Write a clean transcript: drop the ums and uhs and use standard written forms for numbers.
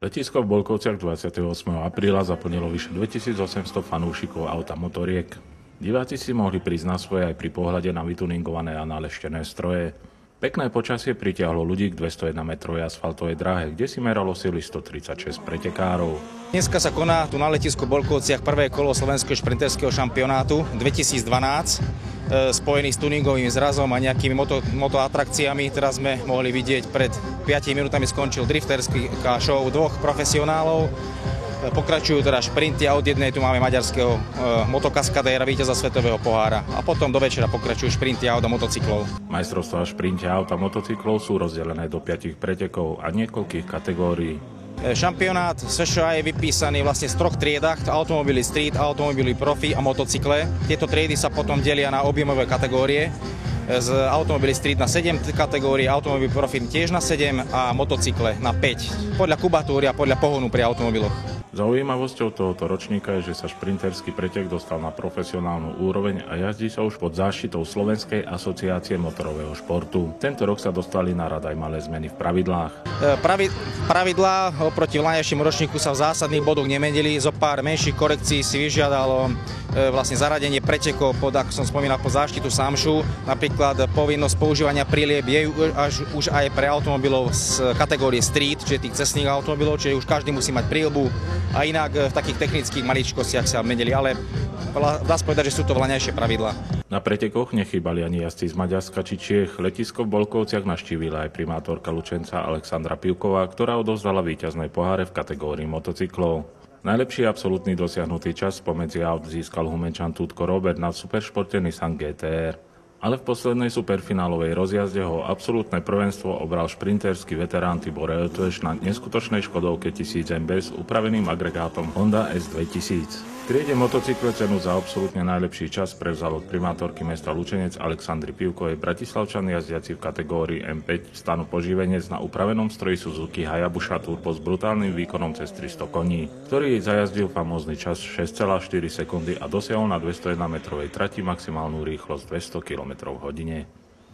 Letisko v Bolkovciach 28. apríla zaplnilo vyše 2800 fanúšikov auta motoriek. Diváci si mohli prísť na svoje aj pri pohľade na vytuningované a naleštené stroje. Pekné počasie pritiahlo ľudí k 201-metrovej asfaltovej dráhe, kde si meralo sily 136 pretekárov. Dneska sa koná tu na letisku v Bolkovciach prvé kolo slovenského šprinterského šampionátu 2012, spojený s tuningovým zrazom a nejakými motoatrakciami. Teraz sme mohli vidieť, pred 5 minútami skončil drifterská show dvoch profesionálov. Pokračujú teda šprinty a od jednej tu máme maďarského motokaskadéra, víťaza svetového pohára. A potom do večera pokračujú šprinty aut a motocyklov. Majstrovstvá v šprinte aut a motocyklov sú rozdelené do 5 pretekov a niekoľkých kategórií. Šampionát SŠA je vypísaný vlastne z 3 triedách: automobily street, automobily profi a motocykle. Tieto triedy sa potom delia na objemové kategórie. Z automobily street na 7 kategórií, automobily profi tiež na 7 a motocykle na 5. Podľa kubatúry a podľa pohonu pri automobiloch. Zaujímavosťou tohoto ročníka je, že sa šprinterský pretek dostal na profesionálnu úroveň a jazdí sa už pod záštitou Slovenskej asociácie motorového športu. Tento rok sa dostali na rad aj malé zmeny v pravidlách. Pravidlá oproti vlaňajšiemu ročníku sa v zásadných bodoch nemenili. Zo pár menších korekcií si vyžiadalo vlastne zaradenie pretekov pod, ako som spomínal, pod záštitu SAMŠu. Napríklad povinnosť používania prílieb je už aj pre automobilov z kategórie street, čiže tých cestných automobilov, čiže už každý musí mať príľbu. A inak v takých technických maličkostiach sa menili, ale dá sa povedať, že sú to vlaňajšie pravidlá. Na pretekoch nechýbali ani jazdci z Maďarska či Čiech. Letisko v Bolkovciach navštívila aj primátorka Lučenca Alexandra Pivková, ktorá odovzdala víťazné poháre v kategórii motocyklov. Najlepší absolútny dosiahnutý čas spomedzi aut získal Humenčan Tutko Robert na superšporte Nissan GT-R. Ale v poslednej superfinálovej rozjazde ho absolútne prvenstvo obral šprinterský veterán Tibor Eltveš na neskutočnej Škodovke 1000 MB s upraveným agregátom Honda S2000. V triede motocykle cenu za absolútne najlepší čas prevzal od primátorky mesta Lučenec Alexandry Pivkovej Bratislavčan jazdiaci v kategórii M5 stanu poživenec na upravenom stroji Suzuki Hayabusa Turbo s brutálnym výkonom cez 300 koní, ktorý jej zajazdil famózny čas 6,4 sekundy a dosiahol na 201-metrovej trati maximálnu rýchlosť 200 km/h.